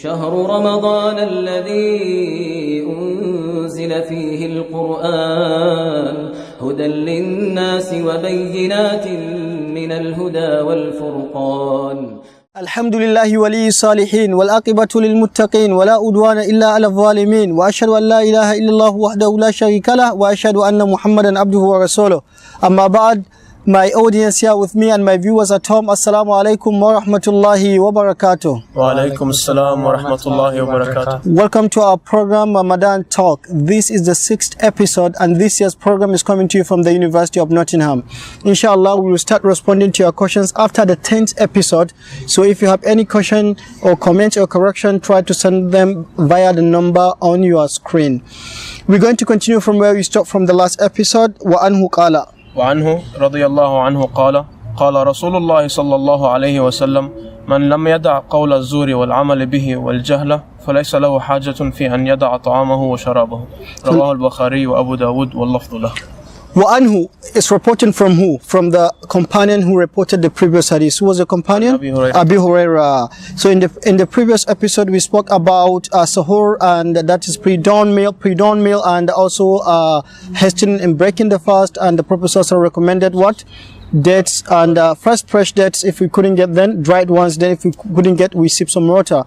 شهر رمضان الذي أنزل فيه القرآن هدى للناس وبينات من الهدى والفرقان. الحمد لله ولي الصالحين والعاقبة للمتقين ولا عدوان إلا على الظالمين وأشهد أن لا إله إلا الله وحده لا شريك له وأشهد أن محمدا عبده ورسوله. أما بعد, my audience here with me and my viewers at home, Assalamu alaikum wa rahmatullahi wa barakatuh. Wa alaikum assalam wa rahmatullahi wa barakatuh. Welcome to our program Ramadan Talk. This is the 6th episode and this year's program is coming to you from the University of Nottingham. Inshallah, we will start responding to your questions after the 10th episode. So if you have any question or comment or correction, try to send them via the number on your screen. We're going to continue from where we stopped from the last episode. وَأَنْهُ قَالَ وعنه رضي الله عنه قال رسول الله صلى الله عليه وسلم من لم يدع قول الزور والعمل به والجهل فليس له حاجة في أن يدع طعامه وشرابه. رواه البخاري وأبو داود واللفظ له. وعنه is reporting from who? From the companion who reported the previous hadith. Who was the companion? Abi Huraira. So in the previous episode we spoke about sahur, and that is pre-dawn meal, and also hastening and breaking the fast, and the Prophet also recommended what? Dates, and first fresh dates if we couldn't get them, dried ones, then if we couldn't get, we sip some water.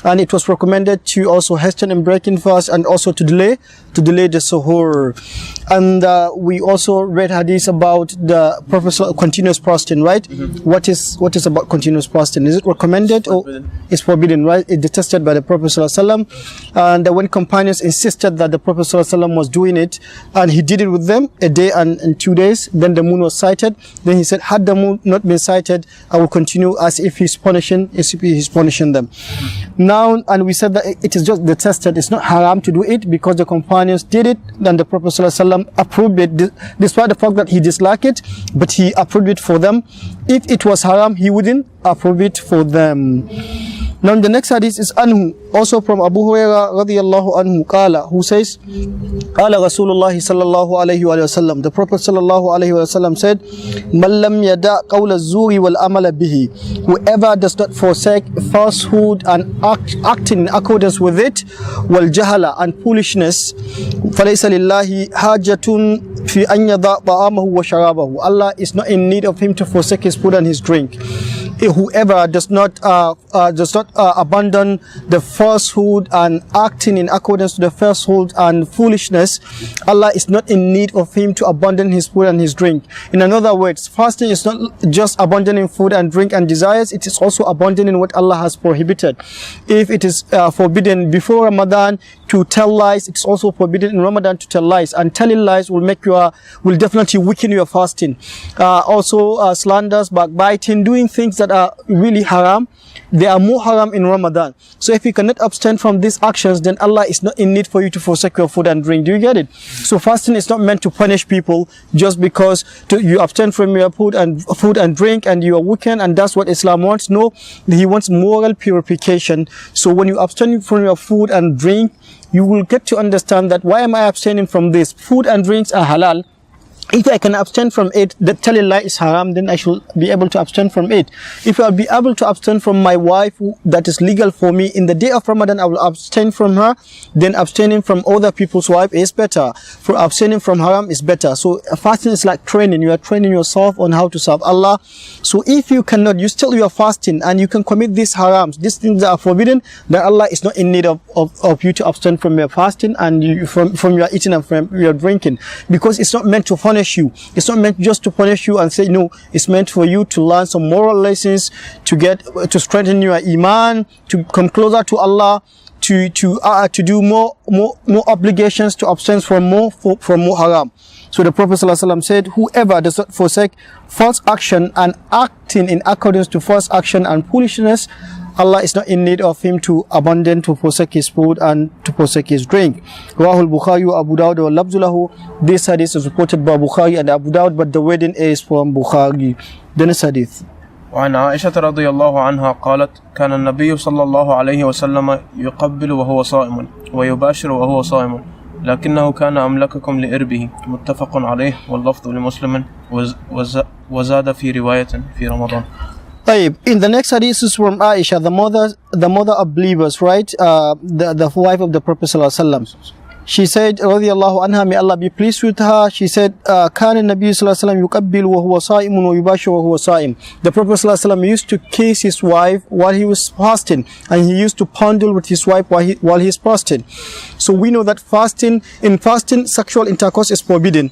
And it was recommended to also hasten and breaking fast, and also to delay the suhoor. And we also read hadith about the Prophet continuous fasting, right? What is about continuous fasting? Is it recommended or is forbidden, right? It's detested by the Prophet ﷺ. And when companions insisted that the Prophet ﷺ was doing it, and he did it with them a day and 2 days, then the moon was sighted. Then he said, had the moon not been sighted, I will continue as if he's punishing them. Now, and we said that it is just detested. It's not haram to do it because the companions did it, and the Prophet ﷺ approved it, despite the fact that he disliked it, but he approved it for them. If it was haram, he wouldn't approve it for them. Now the next hadith is anhu, also from Abu Huraira radiyallahu anhu qala, who says, qala Rasulullah sallallahu alayhi wa sallam, the Prophet sallallahu alayhi wa sallam said, man lam yada qawla az-zuri wal amala bihi, whoever does not forsake falsehood and acting in accordance with it, wal jahala, and foolishness, falaysa lillahi hajatun fi an yada ta'amahu wa sharabahu, Allah is not in need of him to forsake his food and his drink. Whoever does not abandon the falsehood and acting in accordance to the falsehood and foolishness, Allah is not in need of him to abandon his food and his drink. In other words, fasting is not just abandoning food and drink and desires, it is also abandoning what Allah has prohibited. If it is forbidden before Ramadan to tell lies, it's also forbidden in Ramadan to tell lies, and telling lies will definitely weaken your fasting. Also slanders, backbiting, doing things that are really haram, they are more haram in Ramadan. So if you cannot abstain from these actions, then Allah is not in need for you to forsake your food and drink. Do you get it? So fasting is not meant to punish people just because you abstain from your food and drink and you are weakened, and that's what Islam wants. No, he wants moral purification. So when you abstain from your food and drink, you will get to understand that why am I abstaining from this? Food and drinks are halal. If I can abstain from it, the telling lie is haram, then I should be able to abstain from it. If I'll be able to abstain from my wife, that is legal for me, in the day of Ramadan I will abstain from her, then abstaining from other people's wife is better. For abstaining from haram is better. So fasting is like training. You are training yourself on how to serve Allah. So if you cannot, you are fasting and you can commit these harams, these things that are forbidden, then Allah is not in need of you to abstain from your fasting and from your eating and from your drinking, because it's not meant to punish you. It's not meant just to punish you and say no. It's meant for you to learn some moral lessons, to strengthen your iman, to come closer to Allah, to do more obligations, to abstain from more haram. So the Prophet ﷺ said, whoever does not forsake false action and acting in accordance to false action and foolishness, Allah is not in need of him to abandon, to forsake his food and to forsake his drink. Rawahul Bukhari wa Abu Dawud wa labzu lahu. This hadith is reported by Bukhari and Abu Dawud, but the wording is from Bukhari. The next hadith. وعن عائشة رضي الله عنها قالت كان النبي صلى الله عليه وسلم يقبل وهو صائم ويباشر وهو صائم لكنه كان أملككم لإربه. متفق عليه واللفظ لمسلم وزاد في رواية في رمضان. In the next hadith is from Aisha, the mother of believers, right? The wife of the Prophet sallallahu alaihi wasallam. She said, radiyallahu anha, may Allah be pleased with her. She said, كان النبي صلى الله عليه وسلم يقبل وهو صائم ويباشر وهو صائم. The Prophet صلى الله عليه وسلم used to kiss his wife while he was fasting, and he used to fondle with his wife while he's fasting. So we know that in fasting, sexual intercourse is forbidden.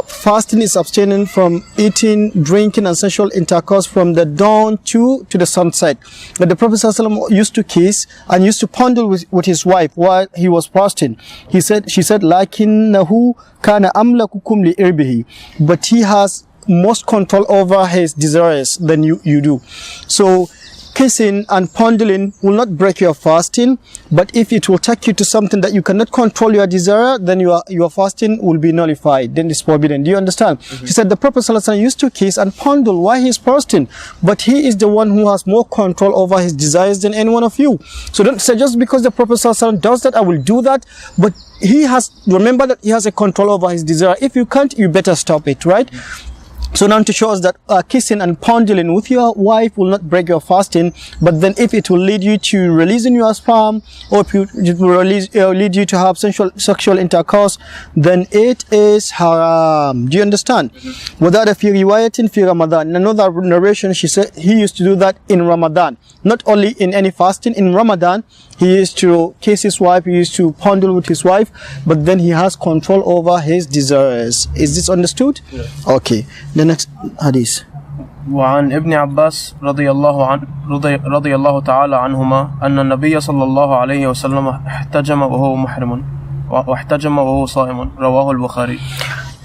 Fasting is abstaining from eating, drinking, and sexual intercourse from the dawn to the sunset. But the Prophet ﷺ used to kiss and used to fondle with his wife while he was fasting. She said, "Lakinnahu kana amlakukum li irbihi," but he has most control over his desires than you do. So kissing and fondling will not break your fasting, but if it will take you to something that you cannot control your desire, then your fasting will be nullified. Then it's forbidden. Do you understand? She said the Prophet ﷺ used to kiss and fondle while he's fasting, but he is the one who has more control over his desires than any one of you. So don't say just because the Prophet ﷺ does that, I will do that. But remember that he has a control over his desire. If you can't, you better stop it, right? So now to show us that kissing and fondling with your wife will not break your fasting, but then if it will lead you to releasing your sperm, or if it will lead you to have sexual intercourse, then it is haram. Do you understand? وَذَا فِي رِوَايَةٍ فِي Ramadan. In another narration, she said he used to do that in Ramadan. Not only in any fasting, in Ramadan, he used to kiss his wife, he used to fondle with his wife, but then he has control over his desires. Is this understood? Yeah. Okay. The next hadith. وعن ابن عباس رضي الله تعالى عنهما أن النبي صلى الله عليه وسلم احتجم وهو محرم واحتجم وهو صائم رواه البخاري.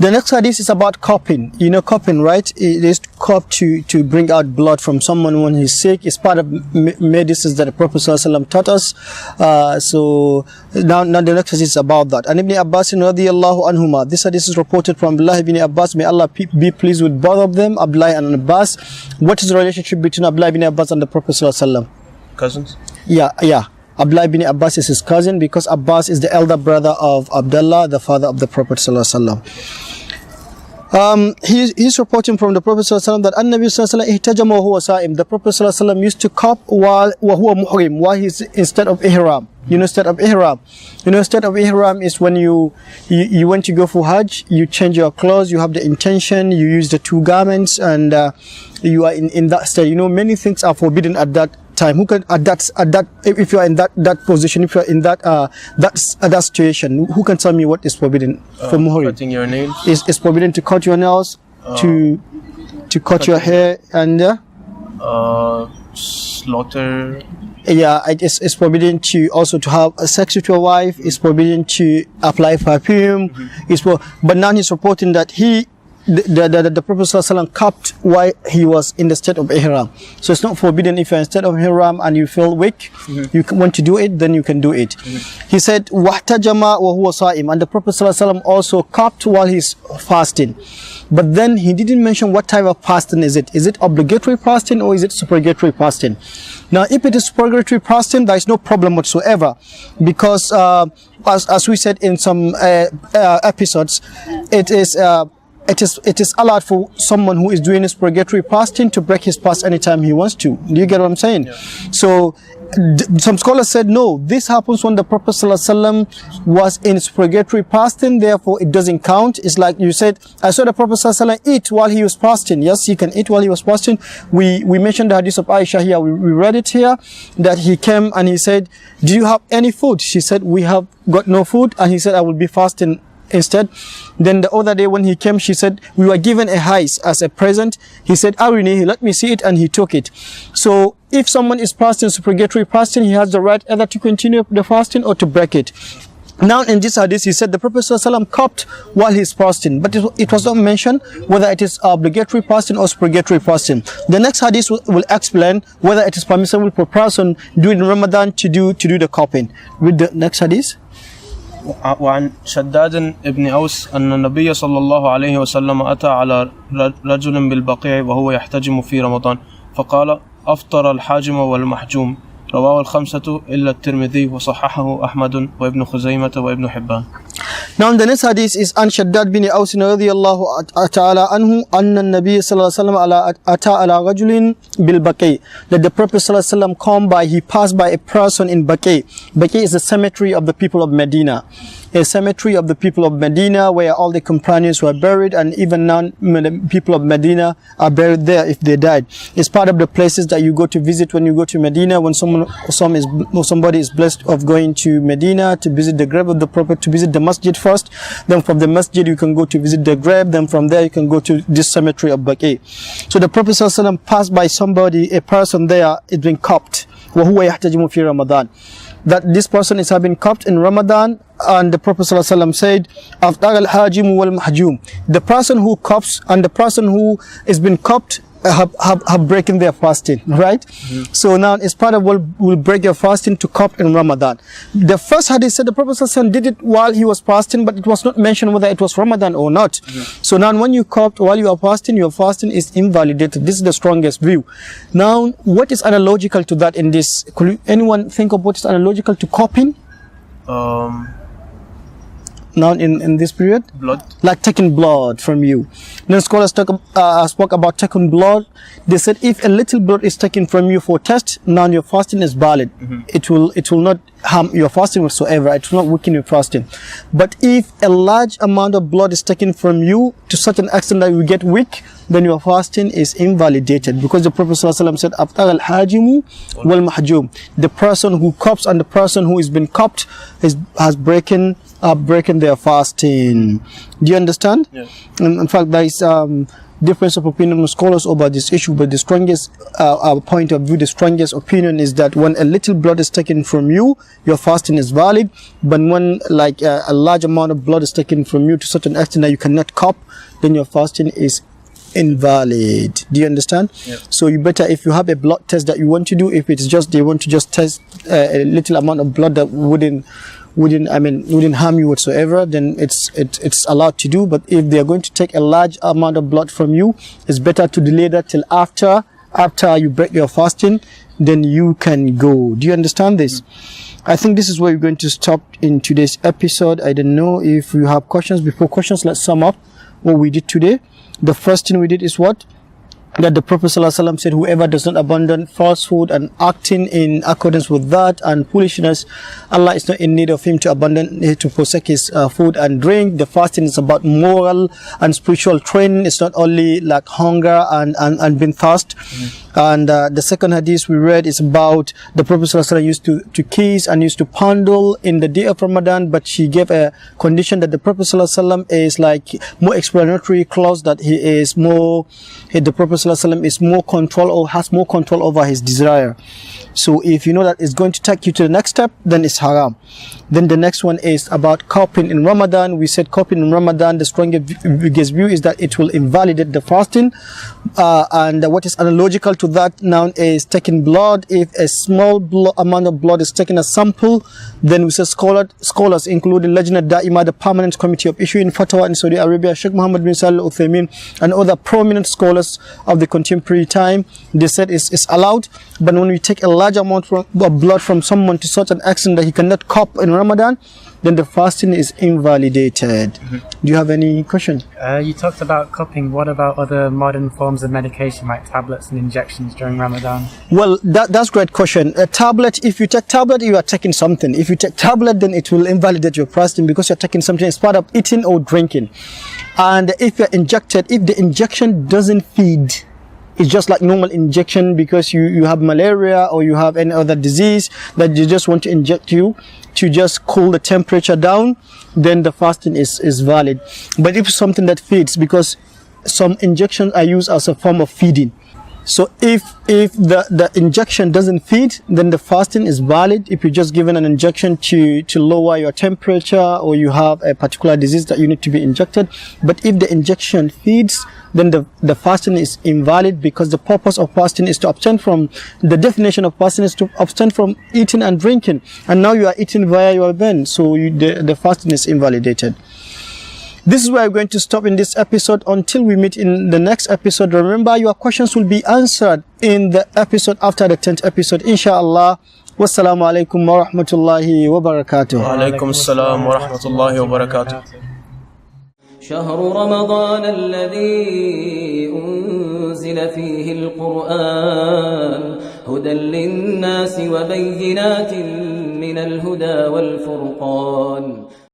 The next hadith is about cupping. You know cupping, right? It is cup to bring out blood from someone when he's sick. It's part of medicines that the Prophet ﷺ taught us. So now the next hadith is about that. And Ibn Abbas radiyallahu anhuma. This hadith is reported from Abdullah ibn Abbas. May Allah be pleased with both of them, Abdullah and Abbas. What is the relationship between Abdullah ibn Abbas and the Prophet ﷺ? Cousins? Yeah. Abdullah ibn Abbas is his cousin because Abbas is the elder brother of Abdullah, the father of the Prophet ﷺ. He's reporting from the Prophet ﷺ that An-Nabi ﷺ ihtajama wa huwa sa'im. The Prophet ﷺ used to cup while huwa muhrim, while he's instead of ihram. Instead of ihram is when you want to go for Hajj, you change your clothes, you have the intention, you use the two garments, and you are in that state. Many things are forbidden at that time. Who can at that if you are in that position, if you are in that situation, who can tell me what is forbidden for muhrim? Cutting your nails. It's forbidden to cut your nails, to cut your hair, and slaughter. Yeah, it's forbidden to have sex with your wife. It's forbidden to apply perfume. But now he's reporting that the Prophet ﷺ cupped while he was in the state of ihram. So it's not forbidden if you're in state of ihram and you feel weak, you want to do it, then you can do it. He said, وَاحْتَجَمَ وَهُوَ صَائِمٌ. And the Prophet ﷺ also cupped while he's fasting. But then he didn't mention what type of fasting is it. Is it obligatory fasting or is it supererogatory fasting? Now, if it is supererogatory fasting, there is no problem whatsoever, because as we said in some episodes, it is allowed for someone who is doing his supererogatory fasting to break his fast anytime he wants to. Do you get what I'm saying? Yeah. So some scholars said no, this happens when the Prophet ﷺ was in supererogatory fasting, therefore it doesn't count. It's like you said, I saw the Prophet ﷺ eat while he was fasting. Yes, he can eat while he was fasting. We mentioned the hadith of Aisha here, we read it here, that he came and he said, do you have any food? She said, we have got no food. And he said, I will be fasting instead. Then the other day when he came, she said, we were given a hice as a present. He said, Arini, let me see it, and he took it. So if someone is fasting, supererogatory fasting, he has the right either to continue the fasting or to break it. Now in this hadith, he said the Prophet ﷺ cupped while he's fasting, but it was not mentioned whether it is obligatory fasting or supererogatory fasting. The next hadith will explain whether it is permissible for a person during Ramadan to do the cupping. Read the next hadith. وعن شداد ابن أوس أن النبي صلى الله عليه وسلم أتى على رجل بالبقيع وهو يحتجم في رمضان فقال أفطر الحاجم والمحجوم رواه الخمسة إلا الترمذي وصححه أحمد وابن خزيمة وابن حبان. Now the next hadith is An Shaddad bin Aus radiyallahu ta'ala anhu anna an-nabiy sallallahu alaihi wasallam ata ala rajulin bil Baqi, that the Prophet sallallahu alaihi wasallam he passed by a person in Baqi. Baqi is the cemetery of the people of Medina. A cemetery of the people of Medina where all the companions were buried, and even now the people of Medina are buried there if they died. It's part of the places that you go to visit when you go to Medina. When somebody is blessed of going to Medina to visit the grave of the Prophet, to visit the masjid first, then from the masjid you can go to visit the grave, then from there you can go to this cemetery of Baqi. So the Prophet ﷺ passed by somebody, a person there is being cupped, وَهُوَ يَحْتَجِمُ فِي رَمَضَانِ, that this person is having cupped in Ramadan. And the Prophet ﷺ said, أَفْطَرَ الْحَاجِمُ وَالْمَحْجُومُ, the person who cups and the person who is been cupped have breaking their fasting, right? So now it's part of what will break your fasting to cup in Ramadan. The first hadith said the Prophet ﷺ did it while he was fasting, but it was not mentioned whether it was Ramadan or not. So now when you cupped while you are fasting, your fasting is invalidated. This is the strongest view. Now, what is analogical to that in this? Could anyone think of what is analogical to cupping? Now in this period, Blood. Like taking blood from you. Then scholars spoke about taking blood. They said if a little blood is taken from you for test, now your fasting is valid. It will not harm your fasting whatsoever. It will not weaken your fasting. But if a large amount of blood is taken from you to such an extent that you get weak, then your fasting is invalidated, because the Prophet ﷺ said, "Aftar al-hajimu wal mahjum." The person who cups and the person who has been cupped has breaking their fasting. Do you understand? Yeah. In fact, there is difference of opinion of scholars over this issue, but the strongest point of view, the strongest opinion is that when a little blood is taken from you, your fasting is valid. But when a large amount of blood is taken from you to such an extent that you cannot cup, then your fasting is invalid. Do you understand? Yeah. So you better, if you have a blood test that you want to do, if it's just they want to just test a little amount of blood that wouldn't harm you whatsoever, then it's allowed to do. But if they are going to take a large amount of blood from you, it's better to delay that till after you break your fasting, then you can go. Do you understand this? I think this is where we're going to stop in today's episode. I don't know if you have questions. Before questions, let's sum up what we did today. The first thing we did is what? That the Prophet ﷺ said, whoever does not abandon falsehood and acting in accordance with that and foolishness, Allah is not in need of him to forsake his food and drink. The fasting is about moral and spiritual training. It's not only like hunger and being thirst. And the second hadith we read is about the Prophet ﷺ used to kiss and used to fondle in the day of Ramadan, but she gave a condition that the Prophet ﷺ is like more explanatory clause, that the Prophet ﷺ is more control or has more control over his desire. So if you know that it's going to take you to the next step, then it's haram. Then the next one is about cupping in Ramadan. We said cupping in Ramadan, the strongest view is that it will invalidate the fasting. And what is analogical to that now is taking blood. If a small amount of blood is taken as sample, then we say scholars including Lajna Da'ima, the permanent committee of issuing fatwa in Saudi Arabia, Sheikh Muhammad bin Salih al-Uthaymin, and other prominent scholars of the contemporary time, they said it's allowed. But when we take a large amount of blood from someone to such an extent that he cannot cup in Ramadan, then the fasting is invalidated. Do you have any question? You talked about cupping. What about other modern forms of medication like tablets and injections during Ramadan? Well, that's a great question. A tablet, if you take tablet, you are taking something. If you take tablet, then it will invalidate your fasting because you're taking something as part of eating or drinking. And if you're injected, if the injection doesn't feed, it's just like normal injection because you have malaria or you have any other disease that you just want to inject you to just cool the temperature down, then the fasting is valid. But if it's something that feeds, because some injections are used as a form of feeding. So if the injection doesn't feed, then the fasting is valid. If you're just given an injection to lower your temperature, or you have a particular disease that you need to be injected. But if the injection feeds, then the fasting is invalid, because the purpose of fasting is to abstain from, the definition of fasting is to abstain from eating and drinking. And now you are eating via your vein, so the fasting is invalidated. This is where we're going to stop in this episode until we meet in the next episode. Remember, your questions will be answered in the episode after the 10th episode, inshallah. Wassalamu alaikum wa rahmatullahi wa barakatuh. Alaykum assalam wa rahmatullahi wa barakatuh. شهر رمضان الذي أنزل فيه القرآن هدى للناس وبينات من الهدى والفرقان